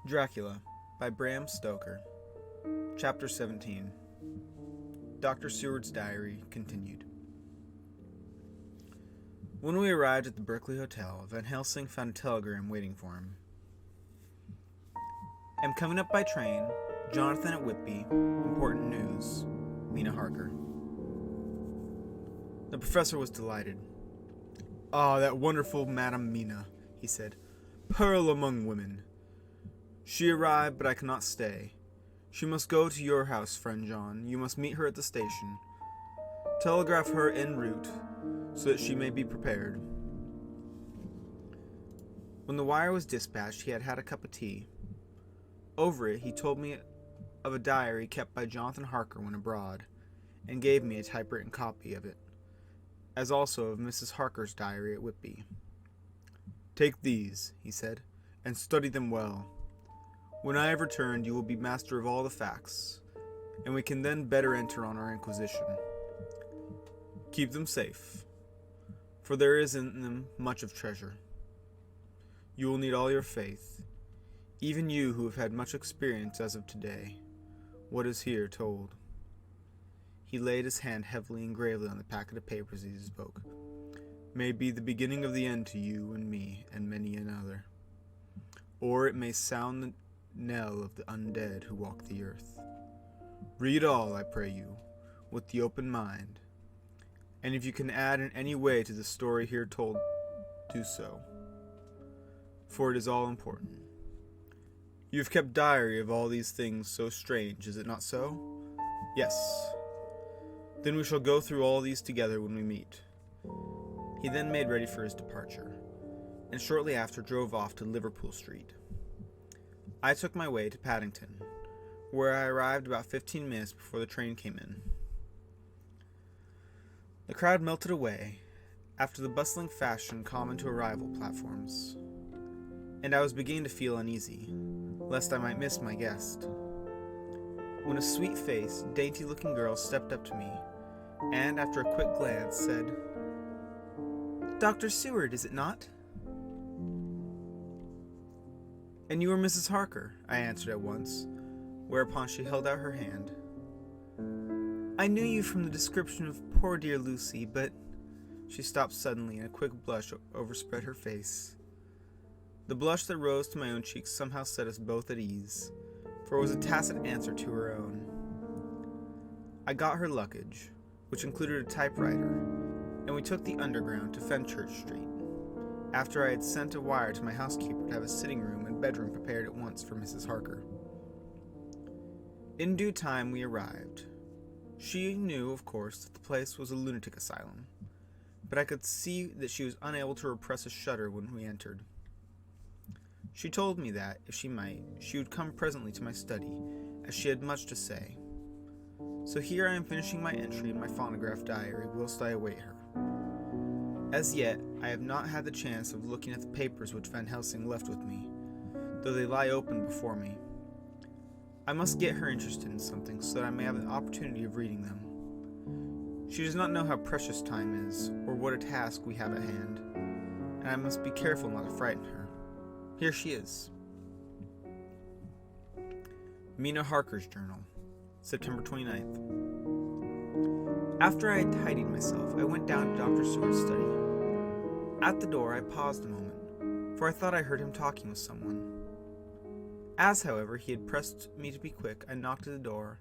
Dracula by Bram Stoker. Chapter 17. Dr. Seward's Diary continued. When we arrived at the Berkeley Hotel, Van Helsing found a telegram waiting for him. Am coming up by train. Jonathan at Whitby. Important news. Mina Harker. The professor was delighted. "Ah, that wonderful Madame Mina," he said. "Pearl among women. She arrived, but I cannot stay. She must go to your house, friend John. You must meet her at the station. Telegraph her en route, so that she may be prepared." When the wire was dispatched, he had had a cup of tea. Over it, he told me of a diary kept by Jonathan Harker when abroad, and gave me a typewritten copy of it, as also of Mrs. Harker's diary at Whitby. "Take these," he said, "and study them well. When I have returned, you will be master of all the facts, and we can then better enter on our inquisition. Keep them safe, for there is in them much of treasure. You will need all your faith, even you who have had much experience as of today, what is here told." He laid his hand heavily and gravely on the packet of papers as he spoke. "May be the beginning of the end to you and me and many another. Or it may sound the knell of the undead who walk the earth. Read all, I pray you, with the open mind, and if you can add in any way to the story here told, do so, for it is all important. You have kept diary of all these things so strange, is it not so?" "Yes." "Then we shall go through all these together when we meet." He then made ready for his departure, and shortly after drove off to Liverpool Street. I took my way to Paddington, where I arrived about 15 minutes before the train came in. The crowd melted away, after the bustling fashion common to arrival platforms, and I was beginning to feel uneasy, lest I might miss my guest, when a sweet-faced, dainty-looking girl stepped up to me, and after a quick glance said, "Dr. Seward, is it not?" "And you are Mrs. Harker," I answered at once, whereupon she held out her hand. "I knew you from the description of poor dear Lucy, but—" She stopped suddenly, and a quick blush overspread her face. The blush that rose to my own cheeks somehow set us both at ease, for it was a tacit answer to her own. I got her luggage, which included a typewriter, and we took the Underground to Fenchurch Street, after I had sent a wire to my housekeeper to have a sitting room and bedroom prepared at once for Mrs. Harker. In due time we arrived. She knew, of course, that the place was a lunatic asylum, but I could see that she was unable to repress a shudder when we entered. She told me that, if she might, she would come presently to my study, as she had much to say. So here I am finishing my entry in my phonograph diary whilst I await her. As yet, I have not had the chance of looking at the papers which Van Helsing left with me, though they lie open before me. I must get her interested in something so that I may have the opportunity of reading them. She does not know how precious time is, or what a task we have at hand, and I must be careful not to frighten her. Here she is. Mina Harker's Journal, September 29th. After I had tidied myself, I went down to Dr. Seward's study. At the door, I paused a moment, for I thought I heard him talking with someone. As, however, he had pressed me to be quick, I knocked at the door,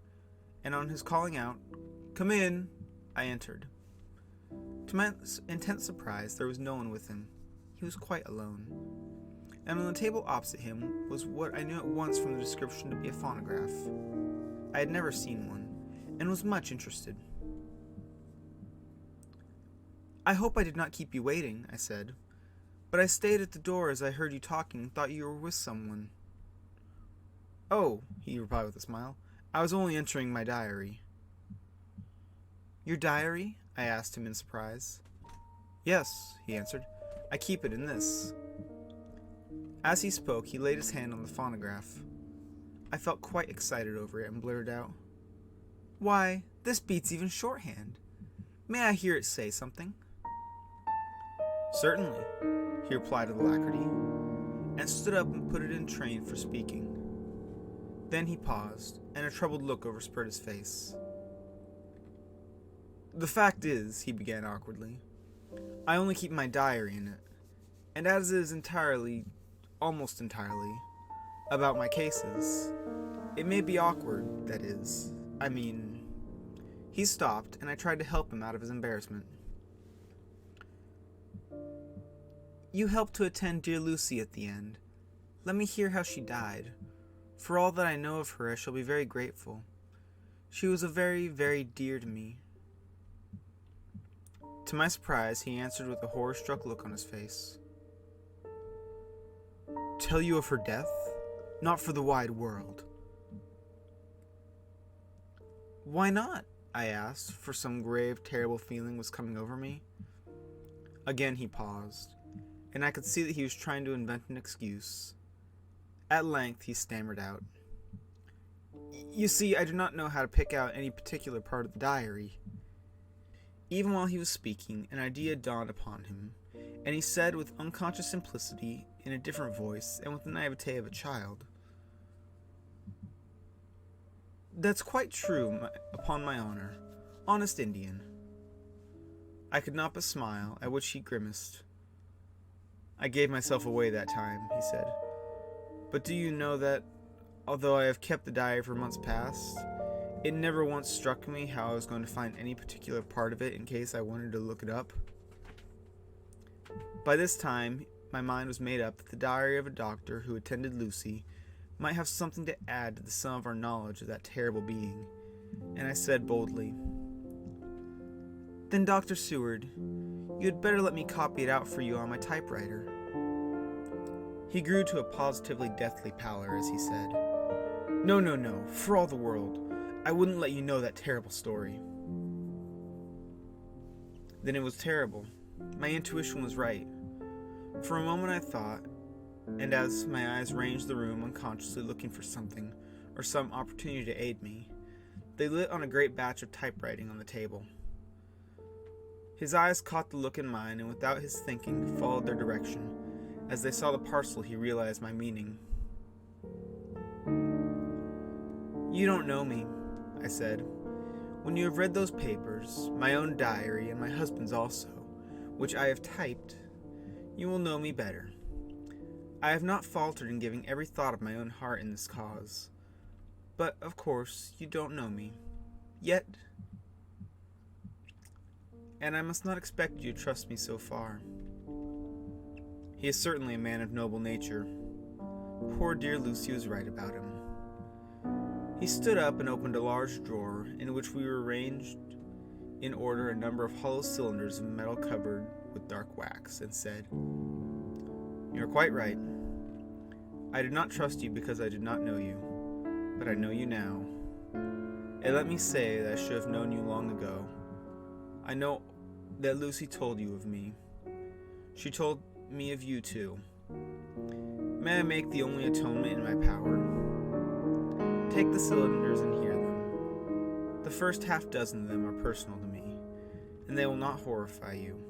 and on his calling out, "Come in," I entered. To my intense surprise, there was no one with him. He was quite alone. And on the table opposite him was what I knew at once from the description to be a phonograph. I had never seen one, and was much interested. "I hope I did not keep you waiting," I said, "but I stayed at the door as I heard you talking and thought you were with someone." "Oh," he replied with a smile, "I was only entering my diary." "Your diary?" I asked him in surprise. "Yes," he answered, "I keep it in this." As he spoke, he laid his hand on the phonograph. I felt quite excited over it and blurted out, "Why, this beats even shorthand. May I hear it say something?" "Certainly," he replied with alacrity, and stood up and put it in train for speaking. Then he paused, and a troubled look overspread his face. "The fact is," he began awkwardly, "I only keep my diary in it, and as it is almost entirely, about my cases, it may be awkward, that is, He stopped, and I tried to help him out of his embarrassment. "You helped to attend dear Lucy at the end. Let me hear how she died. For all that I know of her, I shall be very grateful. She was very, very dear to me." To my surprise, he answered with a horror-struck look on his face. "Tell you of her death? Not for the wide world." "Why not?" I asked, for some grave, terrible feeling was coming over me. Again he paused, and I could see that he was trying to invent an excuse. At length he stammered out, "You see, I do not know how to pick out any particular part of the diary." Even while he was speaking, an idea dawned upon him, and he said with unconscious simplicity, in a different voice, and with the naivete of a child, "That's quite true, upon my honor. Honest Indian." I could not but smile, at which he grimaced. "I gave myself away that time," he said. "But do you know that, although I have kept the diary for months past, it never once struck me how I was going to find any particular part of it in case I wanted to look it up?" By this time, my mind was made up that the diary of a doctor who attended Lucy might have something to add to the sum of our knowledge of that terrible being, and I said boldly, "Then, Dr. Seward, you had better let me copy it out for you on my typewriter." He grew to a positively deathly pallor as he said, No, for all the world. I wouldn't let you know that terrible story." Then it was terrible. My intuition was right. For a moment I thought, and as my eyes ranged the room unconsciously looking for something or some opportunity to aid me, they lit on a great batch of typewriting on the table. His eyes caught the look in mine, and without his thinking followed their direction. As they saw the parcel, he realized my meaning. "You don't know me," I said. "When you have read those papers, my own diary and my husband's also, which I have typed, you will know me better. I have not faltered in giving every thought of my own heart in this cause. But, of course, you don't know me. Yet. And I must not expect you to trust me so far." He is certainly a man of noble nature. Poor dear Lucy was right about him. He stood up and opened a large drawer in which we were arranged in order a number of hollow cylinders of metal covered with dark wax, and said, "You are quite right. I did not trust you because I did not know you, but I know you now. And let me say that I should have known you long ago. I know that Lucy told you of me. She told me of you too. May I make the only atonement in my power? Take the cylinders and hear them. The first half dozen of them are personal to me, and they will not horrify you.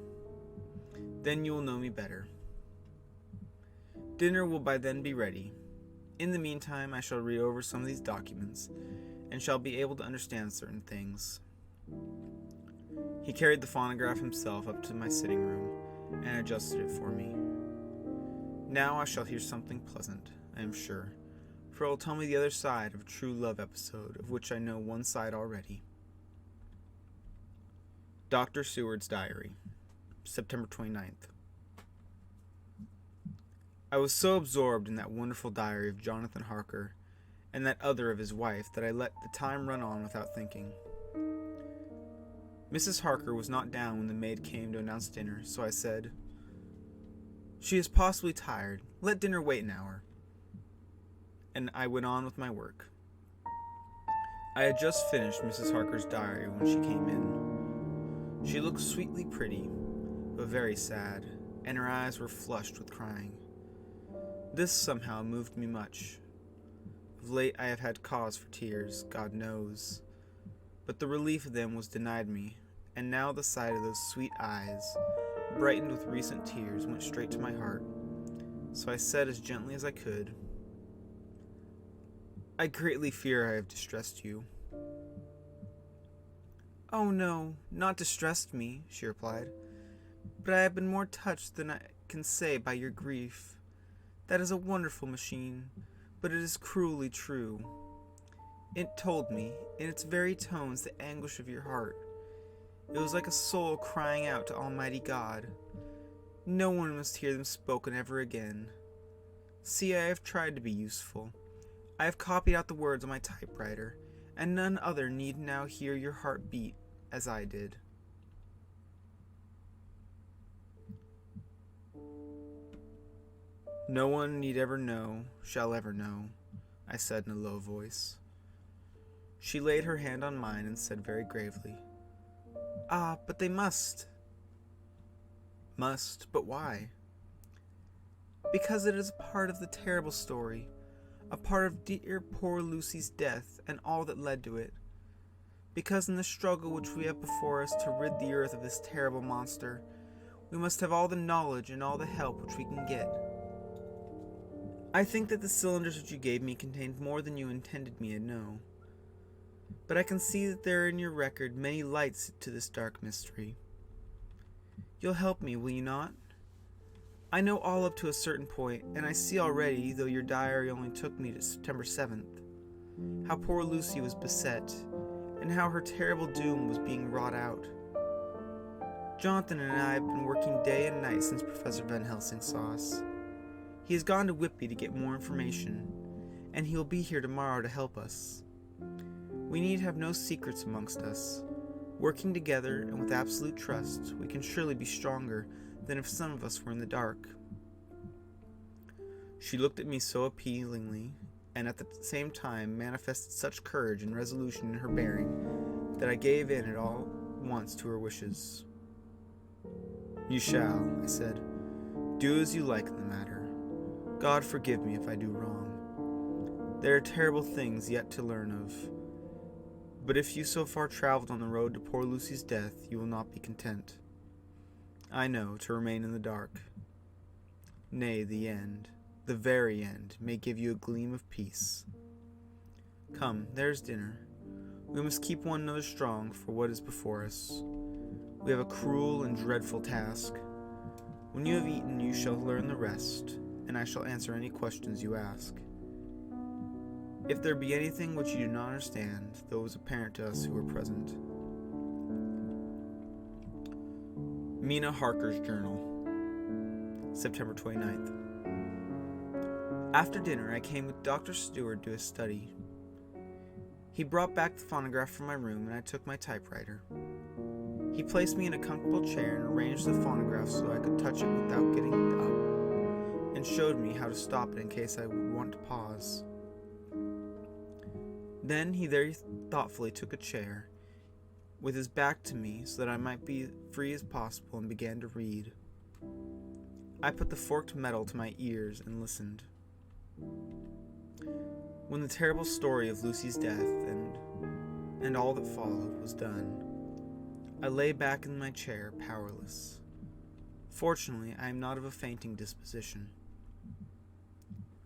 Then you will know me better. Dinner will by then be ready. In the meantime, I shall read over some of these documents, and shall be able to understand certain things." He carried the phonograph himself up to my sitting room, and adjusted it for me. Now I shall hear something pleasant, I am sure, for it will tell me the other side of a true love episode, of which I know one side already. Dr. Seward's Diary, September 29th. I was so absorbed in that wonderful diary of Jonathan Harker and that other of his wife that I let the time run on without thinking. Mrs. Harker was not down when the maid came to announce dinner, so I said, "She is possibly tired. Let dinner wait an hour." And I went on with my work. I had just finished Mrs. Harker's diary when she came in. She looked sweetly pretty, but very sad, and her eyes were flushed with crying. This somehow moved me much. Of late I have had cause for tears, God knows, but the relief of them was denied me, and now the sight of those sweet eyes, brightened with recent tears, went straight to my heart. so I said as gently as I could, "I greatly fear I have distressed you." "Oh no, not distressed me," she replied, "but I have been more touched than I can say by your grief. That is a wonderful machine, but it is cruelly true. It told me, in its very tones, the anguish of your heart. It was like a soul crying out to Almighty God. No one must hear them spoken ever again. See, I have tried to be useful. I have copied out the words on my typewriter, and none other need now hear your heart beat as I did." "No one need ever know, shall ever know," I said in a low voice. She laid her hand on mine and said very gravely, "Ah, but they must." "Must? But why?" "Because it is a part of the terrible story, a part of dear poor Lucy's death and all that led to it. Because in the struggle which we have before us to rid the earth of this terrible monster, we must have all the knowledge and all the help which we can get. I think that the cylinders which you gave me contained more than you intended me to know. But I can see that there are in your record many lights to this dark mystery. You'll help me, will you not? I know all up to a certain point, and I see already, though your diary only took me to September 7th, how poor Lucy was beset, and how her terrible doom was being wrought out. Jonathan and I have been working day and night since Professor Van Helsing saw us. He has gone to Whitby to get more information, and he will be here tomorrow to help us. We need have no secrets amongst us. Working together and with absolute trust, we can surely be stronger than if some of us were in the dark." She looked at me so appealingly, and at the same time manifested such courage and resolution in her bearing, that I gave in at all once to her wishes. "You shall," I said, "do as you like in the matter. God forgive me if I do wrong. There are terrible things yet to learn of. But if you so far traveled on the road to poor Lucy's death, you will not be content, I know, to remain in the dark. Nay, the end, the very end, may give you a gleam of peace. Come, there's dinner. We must keep one another strong for what is before us. We have a cruel and dreadful task. When you have eaten, you shall learn the rest, and I shall answer any questions you ask. If there be anything which you do not understand, though it was apparent to us who were present." Mina Harker's Journal, September 29th. After dinner, I came with Dr. Stewart to his study. He brought back the phonograph from my room, and I took my typewriter. He placed me in a comfortable chair and arranged the phonograph so I could touch it without getting up, and showed me how to stop it in case I would want to pause. Then he very thoughtfully took a chair, with his back to me so that I might be free as possible, and began to read. I put the forked metal to my ears and listened. When the terrible story of Lucy's death and all that followed was done, I lay back in my chair, powerless. Fortunately, I am not of a fainting disposition.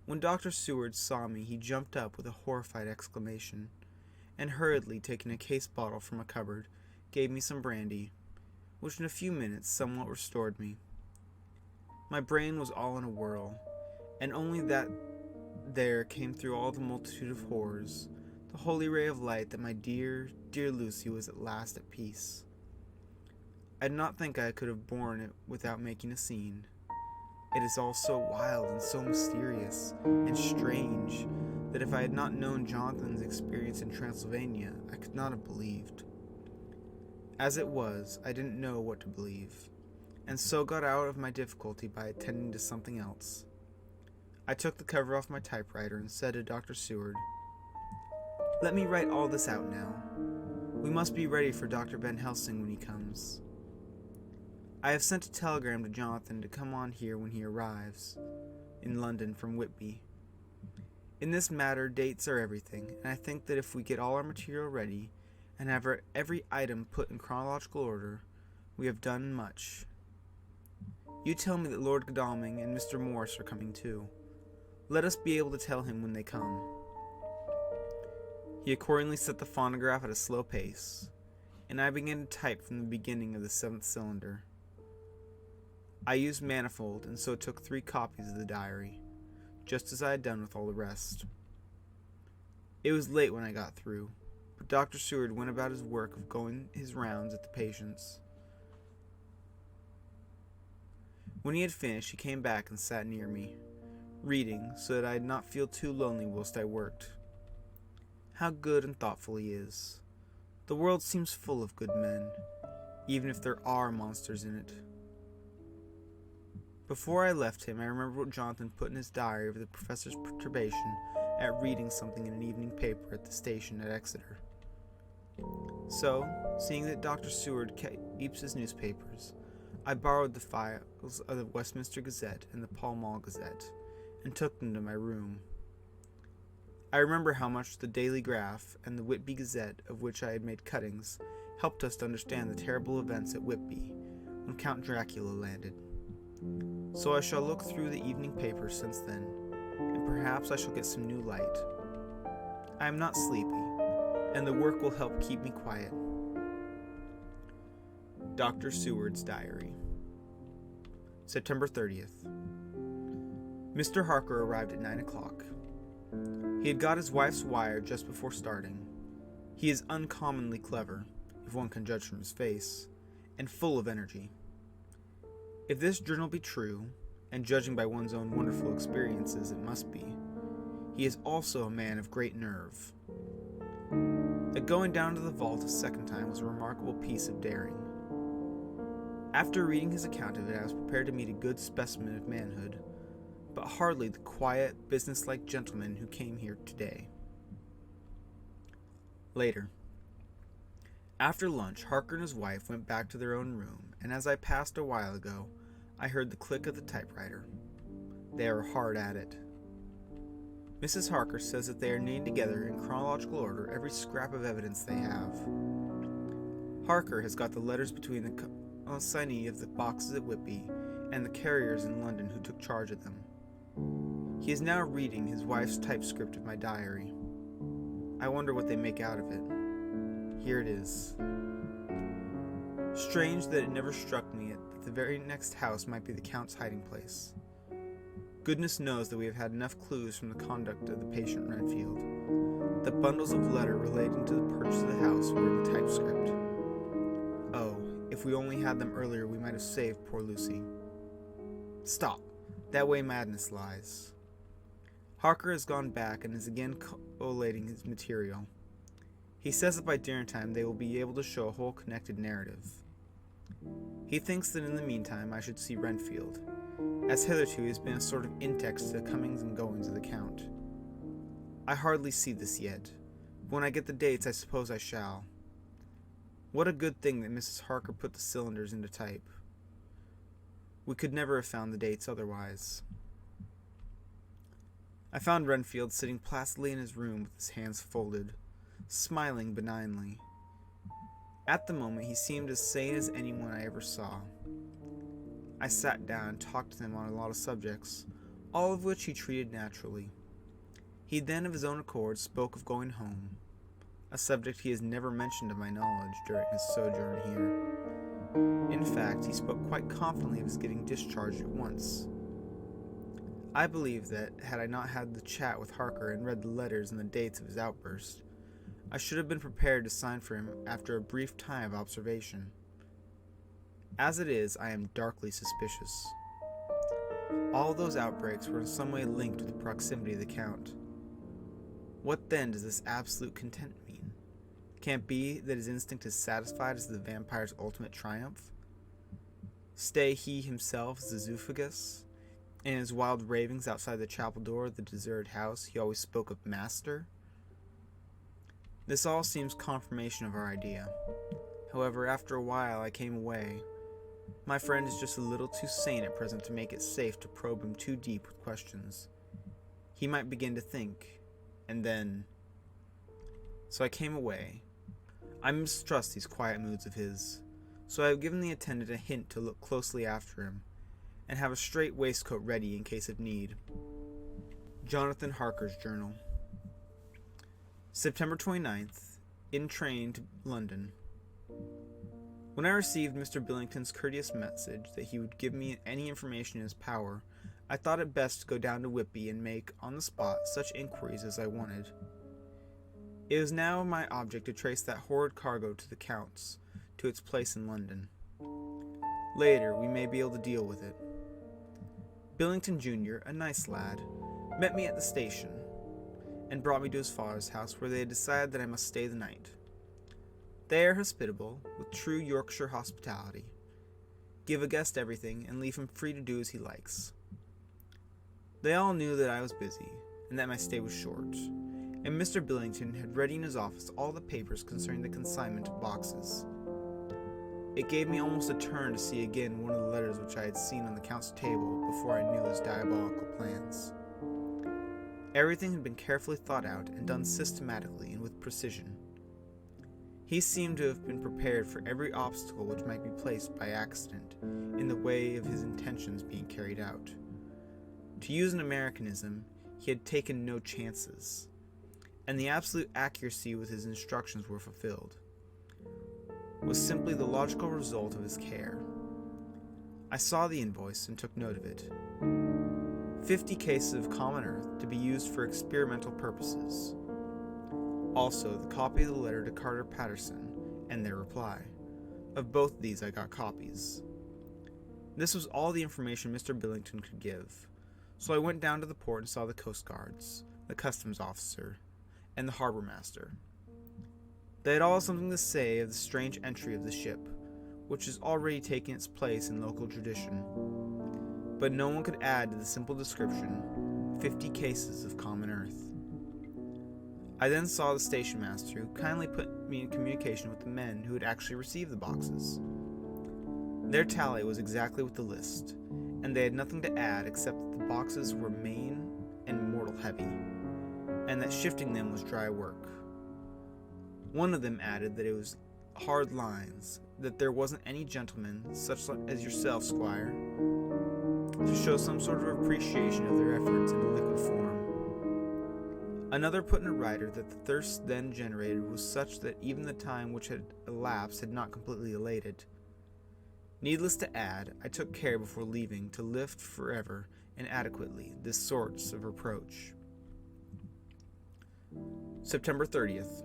When Dr. Seward saw me, he jumped up with a horrified exclamation, and hurriedly taking a case bottle from a cupboard, gave me some brandy, which in a few minutes somewhat restored me. My brain was all in a whirl, and only that there came through all the multitude of horrors the holy ray of light that my dear, dear Lucy was at last at peace. I did not think I could have borne it without making a scene. It is all so wild and so mysterious and strange that if I had not known Jonathan's experience in Transylvania, I could not have believed. As it was, I didn't know what to believe, and so got out of my difficulty by attending to something else. I took the cover off my typewriter and said to Dr. Seward, "Let me write all this out now. We must be ready for Dr. Van Helsing when he comes. I have sent a telegram to Jonathan to come on here when he arrives in London from Whitby. In this matter, dates are everything, and I think that if we get all our material ready and have every item put in chronological order, we have done much. You tell me that Lord Godalming and Mr. Morse are coming too. Let us be able to tell him when they come." He accordingly set the phonograph at a slow pace, and I began to type from the beginning of the 7th cylinder. I used manifold, and so took 3 copies of the diary, just as I had done with all the rest. It was late when I got through, but Dr. Seward went about his work of going his rounds at the patients. When he had finished, he came back and sat near me, reading, so that I did not feel too lonely whilst I worked. How good and thoughtful he is. The world seems full of good men, even if there are monsters in it. Before I left him, I remembered what Jonathan put in his diary of the professor's perturbation at reading something in an evening paper at the station at Exeter. So, seeing that Dr. Seward keeps his newspapers, I borrowed the files of the Westminster Gazette and the Pall Mall Gazette, and took them to my room. I remember how much the Daily Graph and the Whitby Gazette, of which I had made cuttings, helped us to understand the terrible events at Whitby, when Count Dracula landed. So I shall look through the evening papers since then, and perhaps I shall get some new light. I am not sleepy, and the work will help keep me quiet. Dr. Seward's Diary. September 30th. Mr. Harker arrived at 9 o'clock. He had got his wife's wire just before starting. He is uncommonly clever, if one can judge from his face, and full of energy. If this journal be true, and judging by one's own wonderful experiences it must be, he is also a man of great nerve. The going down to the vault a second time was a remarkable piece of daring. After reading his account of it, I was prepared to meet a good specimen of manhood, but hardly the quiet, businesslike gentleman who came here today. Later. After lunch, Harker and his wife went back to their own room, and as I passed a while ago, I heard the click of the typewriter. They are hard at it. Mrs. Harker says that they are kneading together in chronological order every scrap of evidence they have. Harker has got the letters between the consignee of the boxes at Whitby and the carriers in London who took charge of them. He is now reading his wife's typescript of my diary. I wonder what they make out of it. Here it is. Strange that it never struck me that the very next house might be the Count's hiding place. Goodness knows that we have had enough clues from the conduct of the patient Renfield. The bundles of letter relating to the purchase of the house were in the typescript. Oh, if we only had them earlier, we might have saved poor Lucy. Stop! That way madness lies. Harker has gone back and is again collating his material. He says that by dinner time they will be able to show a whole connected narrative. He thinks that in the meantime I should see Renfield, as hitherto he has been a sort of index to the comings and goings of the Count. I hardly see this yet, but when I get the dates I suppose I shall. What a good thing that Mrs. Harker put the cylinders into type. We could never have found the dates otherwise. I found Renfield sitting placidly in his room with his hands folded, smiling benignly. At the moment he seemed as sane as anyone I ever saw. I sat down and talked to him on a lot of subjects, all of which he treated naturally. He then of his own accord spoke of going home, a subject he has never mentioned to my knowledge during his sojourn here. In fact, he spoke quite confidently of his getting discharged at once. I believe that, had I not had the chat with Harker and read the letters and the dates of his outburst, I should have been prepared to sign for him after a brief time of observation. As it is, I am darkly suspicious. All those outbreaks were in some way linked to the proximity of the Count. What then does this absolute content mean? Can it be that his instinct is satisfied as the vampire's ultimate triumph? Stay he himself as the zoophagous? In his wild ravings outside the chapel door of the deserted house, he always spoke of master? This all seems confirmation of our idea. However, after a while I came away. My friend is just a little too sane at present to make it safe to probe him too deep with questions. He might begin to think, and then... So I came away. I mistrust these quiet moods of his, so I have given the attendant a hint to look closely after him, and have a straight waistcoat ready in case of need. Jonathan Harker's Journal. September 29th. In train to London. When I received Mr. Billington's courteous message that he would give me any information in his power, I thought it best to go down to Whitby and make, on the spot, such inquiries as I wanted. It was now my object to trace that horrid cargo to the Count's, to its place in London. Later, we may be able to deal with it. Billington Jr., a nice lad, met me at the station, and brought me to his father's house, where they had decided that I must stay the night. They are hospitable, with true Yorkshire hospitality. Give a guest everything, and leave him free to do as he likes. They all knew that I was busy, and that my stay was short, and Mr. Billington had ready in his office all the papers concerning the consignment of boxes. It gave me almost a turn to see again one of the letters which I had seen on the Count's table before I knew his diabolical plans. Everything had been carefully thought out and done systematically and with precision. He seemed to have been prepared for every obstacle which might be placed by accident in the way of his intentions being carried out. To use an Americanism, he had taken no chances, and the absolute accuracy with his instructions were fulfilled was simply the logical result of his care. I saw the invoice and took note of it. 50 cases of common earth to be used for experimental purposes. Also, the copy of the letter to Carter Patterson and their reply. Of both these I got copies. This was all the information Mr. Billington could give, so I went down to the port and saw the Coast Guards, the customs officer, and the harbor master. They had all something to say of the strange entry of the ship, which has already taken its place in local tradition, but no one could add to the simple description, 50 cases of common earth. I then saw the station master, who kindly put me in communication with the men who had actually received the boxes. Their tally was exactly with the list, and they had nothing to add except that the boxes were main and mortal heavy, and that shifting them was dry work. One of them added that it was hard lines, that there wasn't any gentleman, such as yourself, squire, to show some sort of appreciation of their efforts in a liquid form. Another put in a writer that the thirst then generated was such that even the time which had elapsed had not completely allayed it. Needless to add, I took care before leaving to lift forever and adequately this sorts of reproach. September 30th.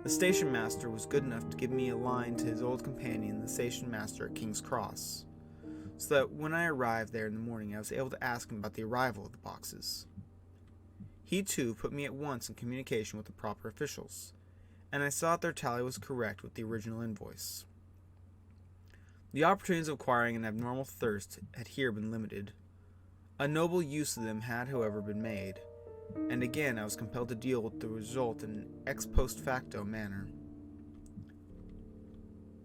The station master was good enough to give me a line to his old companion, the station master at King's Cross, so that when I arrived there in the morning I was able to ask him about the arrival of the boxes. He too put me at once in communication with the proper officials, and I saw that their tally was correct with the original invoice. The opportunities of acquiring an abnormal thirst had here been limited. A noble use of them had, however, been made, and again I was compelled to deal with the result in an ex post facto manner.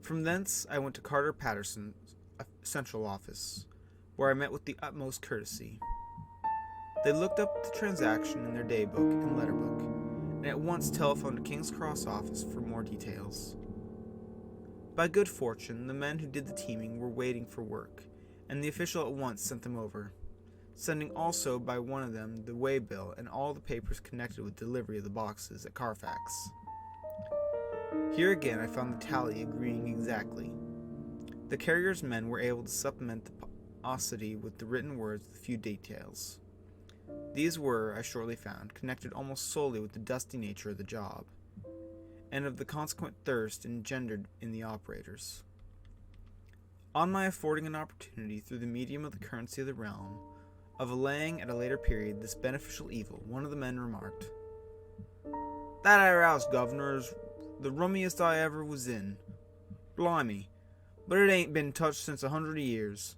From thence I went to Carter Patterson's central office, where I met with the utmost courtesy. They looked up the transaction in their daybook and letterbook, and at once telephoned to King's Cross office for more details. By good fortune, the men who did the teaming were waiting for work, and the official at once sent them over, sending also by one of them the waybill and all the papers connected with delivery of the boxes at Carfax. Here again I found the tally agreeing exactly. The carrier's men were able to supplement the paucity with the written words with a few details. These were, I shortly found, connected almost solely with the dusty nature of the job, and of the consequent thirst engendered in the operators. On my affording an opportunity, through the medium of the currency of the realm, of allaying at a later period this beneficial evil, one of the men remarked, "That 'ere house, governor, is the rummiest I ever was in. Blimey, but it ain't been touched since 100 years.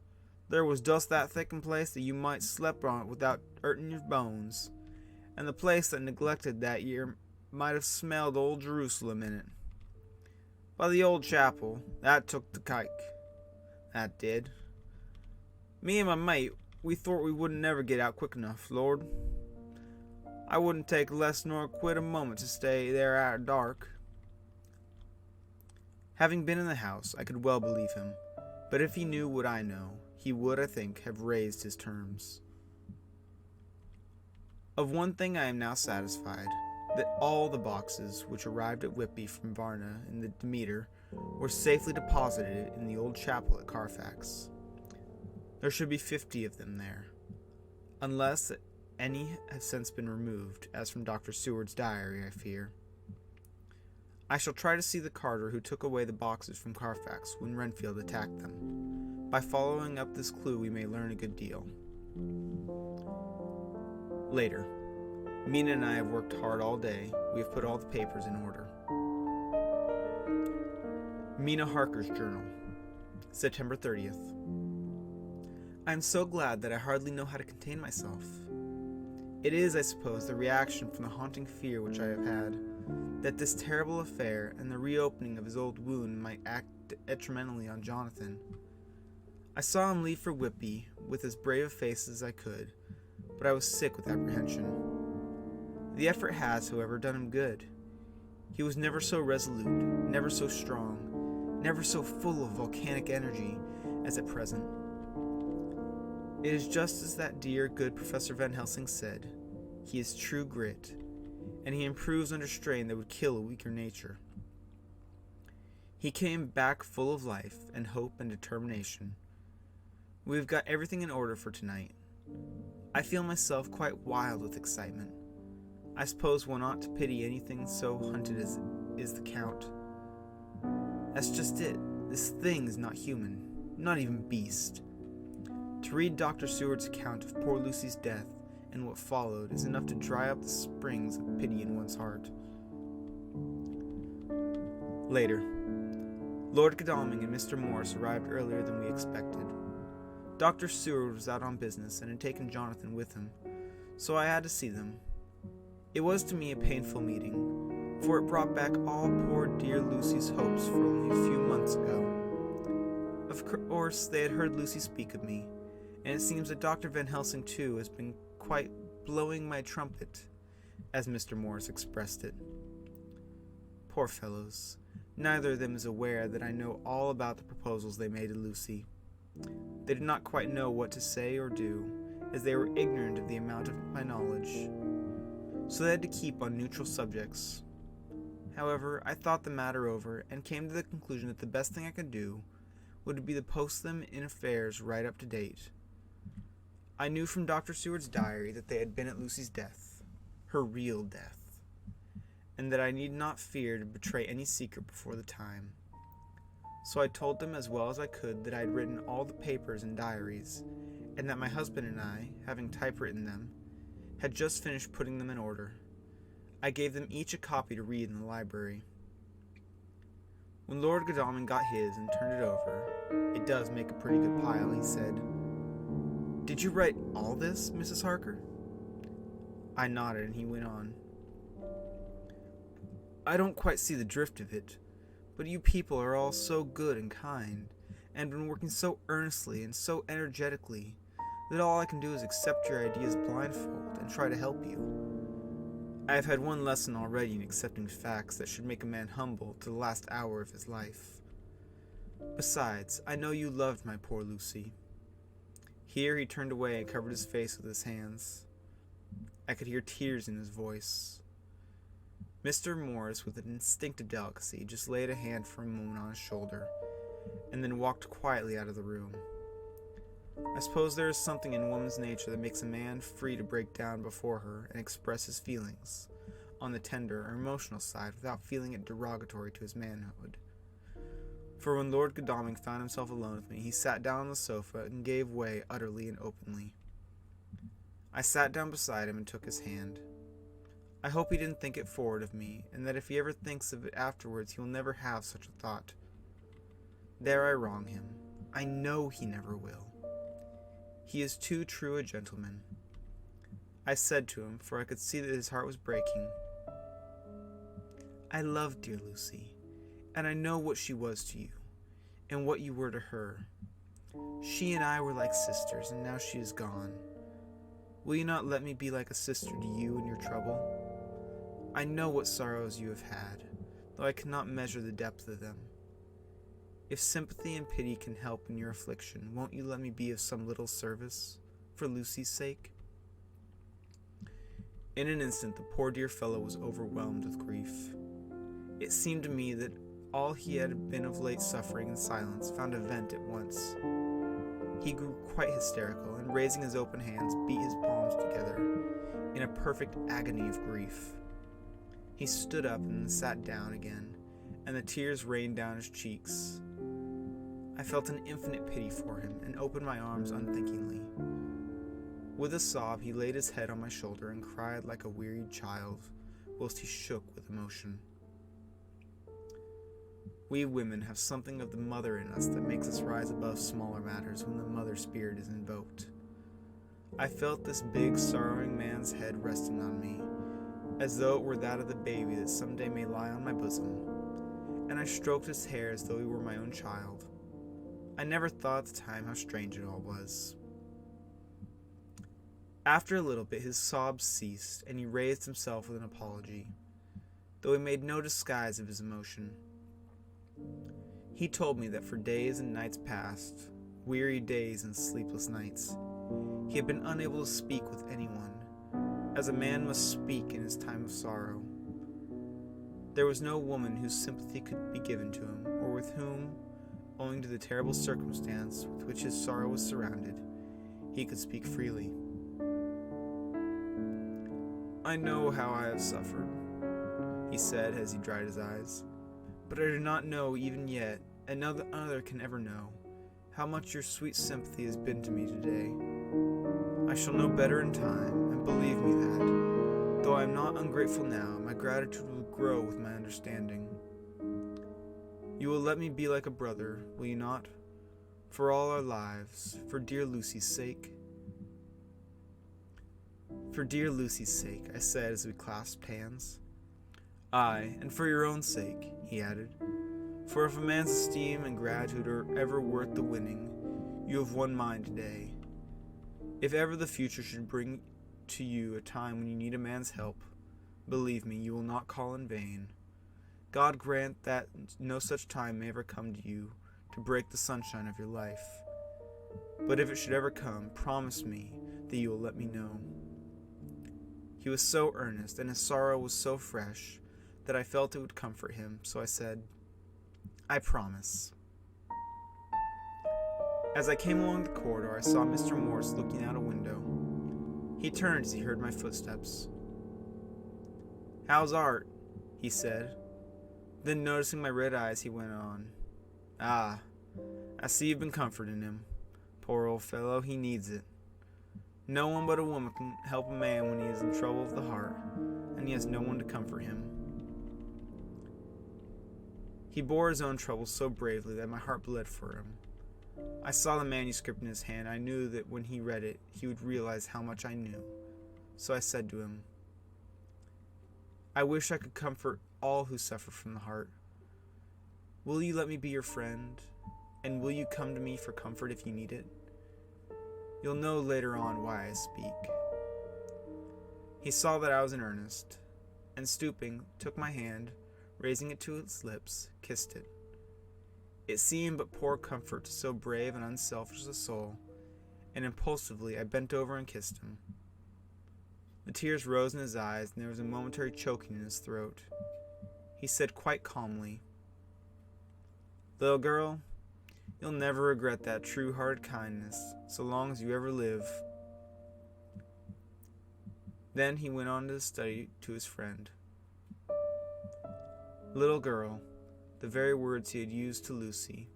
There was dust that thick in place that you might slept on it without hurting your bones, and the place that neglected that year might have smelled old Jerusalem in it. By the old chapel, that took the kike. That did. Me and my mate, we thought we wouldn't never get out quick enough, Lord. I wouldn't take less nor quit a moment to stay there after dark." Having been in the house, I could well believe him, but if he knew what I know, he would, I think, have raised his terms. Of one thing I am now satisfied, that all the boxes which arrived at Whitby from Varna in the Demeter were safely deposited in the old chapel at Carfax. There should be 50 of them there, unless any have since been removed, as from Dr. Seward's diary, I fear. I shall try to see the carter who took away the boxes from Carfax when Renfield attacked them. By following up this clue, we may learn a good deal. Later. Mina and I have worked hard all day. We have put all the papers in order. Mina Harker's Journal, September 30th. I am so glad that I hardly know how to contain myself. It is, I suppose, the reaction from the haunting fear which I have had, that this terrible affair and the reopening of his old wound might act detrimentally on Jonathan. I saw him leave for Whitby with as brave a face as I could, but I was sick with apprehension. The effort has, however, done him good. He was never so resolute, never so strong, never so full of volcanic energy as at present. It is just as that dear, good Professor Van Helsing said, he is true grit, and he improves under strain that would kill a weaker nature. He came back full of life and hope and determination. We have got everything in order for tonight. I feel myself quite wild with excitement. I suppose one ought to pity anything so hunted as is the Count. That's just it. This thing is not human, not even beast. To read Dr. Seward's account of poor Lucy's death and what followed is enough to dry up the springs of pity in one's heart. Later. Lord Godalming and Mr. Morris arrived earlier than we expected. Dr. Seward was out on business and had taken Jonathan with him, so I had to see them. It was to me a painful meeting, for it brought back all poor dear Lucy's hopes for only a few months ago. Of course, they had heard Lucy speak of me, and it seems that Dr. Van Helsing too has been quite blowing my trumpet, as Mr. Morris expressed it. Poor fellows, neither of them is aware that I know all about the proposals they made to Lucy. They did not quite know what to say or do, as they were ignorant of the amount of my knowledge, so they had to keep on neutral subjects. However, I thought the matter over, and came to the conclusion that the best thing I could do would be to post them in affairs right up to date. I knew from Dr. Seward's diary that they had been at Lucy's death, her real death, and that I need not fear to betray any secret before the time. So I told them as well as I could that I had written all the papers and diaries, and that my husband and I, having typewritten them, had just finished putting them in order. I gave them each a copy to read in the library. When Lord Godalming got his and turned it over, it does make a pretty good pile, he said, "Did you write all this, Mrs. Harker?" I nodded, and he went on. "I don't quite see the drift of it, but you people are all so good and kind, and been working so earnestly and so energetically, that all I can do is accept your ideas blindfold and try to help you. I have had one lesson already in accepting facts that should make a man humble to the last hour of his life. Besides, I know you loved my poor Lucy." Here he turned away and covered his face with his hands. I could hear tears in his voice. Mr. Morris, with an instinctive delicacy, just laid a hand for a moment on his shoulder, and then walked quietly out of the room. I suppose there is something in woman's nature that makes a man free to break down before her and express his feelings on the tender or emotional side without feeling it derogatory to his manhood. For when Lord Godalming found himself alone with me, he sat down on the sofa and gave way utterly and openly. I sat down beside him and took his hand. I hope he didn't think it forward of me, and that if he ever thinks of it afterwards, he will never have such a thought. There I wrong him. I know he never will. He is too true a gentleman. I said to him, for I could see that his heart was breaking, "I love dear Lucy, and I know what she was to you, and what you were to her. She and I were like sisters, and now she is gone. Will you not let me be like a sister to you in your trouble? I know what sorrows you have had, though I cannot measure the depth of them. If sympathy and pity can help in your affliction, won't you let me be of some little service, for Lucy's sake?" In an instant, the poor dear fellow was overwhelmed with grief. It seemed to me that all he had been of late suffering in silence found a vent at once. He grew quite hysterical, and raising his open hands, beat his palms together in a perfect agony of grief. He stood up and then sat down again, and the tears rained down his cheeks. I felt an infinite pity for him, and opened my arms unthinkingly. With a sob, he laid his head on my shoulder and cried like a wearied child, whilst he shook with emotion. We women have something of the mother in us that makes us rise above smaller matters when the mother spirit is invoked. I felt this big, sorrowing man's head resting on me, as though it were that of the baby that someday may lie on my bosom, and I stroked his hair as though he were my own child. I never thought at the time how strange it all was. After a little bit, his sobs ceased, and he raised himself with an apology, though he made no disguise of his emotion. He told me that for days and nights past, weary days and sleepless nights, he had been unable to speak with anyone, as a man must speak in his time of sorrow. There was no woman whose sympathy could be given to him, or with whom, owing to the terrible circumstance with which his sorrow was surrounded, he could speak freely. "I know how I have suffered," he said as he dried his eyes, "but I do not know even yet, and none other can ever know, how much your sweet sympathy has been to me today. I shall know better in time, and believe me that, though I am not ungrateful now, my gratitude will grow with my understanding. You will let me be like a brother, will you not? For all our lives, for dear Lucy's sake." "For dear Lucy's sake," I said as we clasped hands. "Aye, and for your own sake," he added. "For if a man's esteem and gratitude are ever worth the winning, you have won mine today. If ever the future should bring to you a time when you need a man's help, believe me, you will not call in vain. God grant that no such time may ever come to you to break the sunshine of your life. But if it should ever come, promise me that you will let me know." He was so earnest, and his sorrow was so fresh, that I felt it would comfort him, so I said, "I promise." As I came along the corridor, I saw Mr. Morse looking out a window. He turned as he heard my footsteps. "How's Art?" he said. Then, noticing my red eyes, he went on, "Ah, I see you've been comforting him. Poor old fellow, he needs it. No one but a woman can help a man when he is in trouble of the heart, and he has no one to comfort him." He bore his own troubles so bravely that my heart bled for him. I saw the manuscript in his hand. I knew that when he read it, he would realize how much I knew. So I said to him, "I wish I could comfort all who suffer from the heart. Will you let me be your friend? And will you come to me for comfort if you need it? You'll know later on why I speak." He saw that I was in earnest, and stooping, took my hand, raising it to his lips, kissed it. It seemed but poor comfort to so brave and unselfish a soul, and impulsively I bent over and kissed him. The tears rose in his eyes, and there was a momentary choking in his throat. He said quite calmly, "Little girl, you'll never regret that true-hearted kindness, so long as you ever live." Then he went on to the study to his friend. Little girl, the very words he had used to Lucy.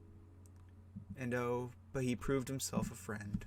And oh, but he proved himself a friend.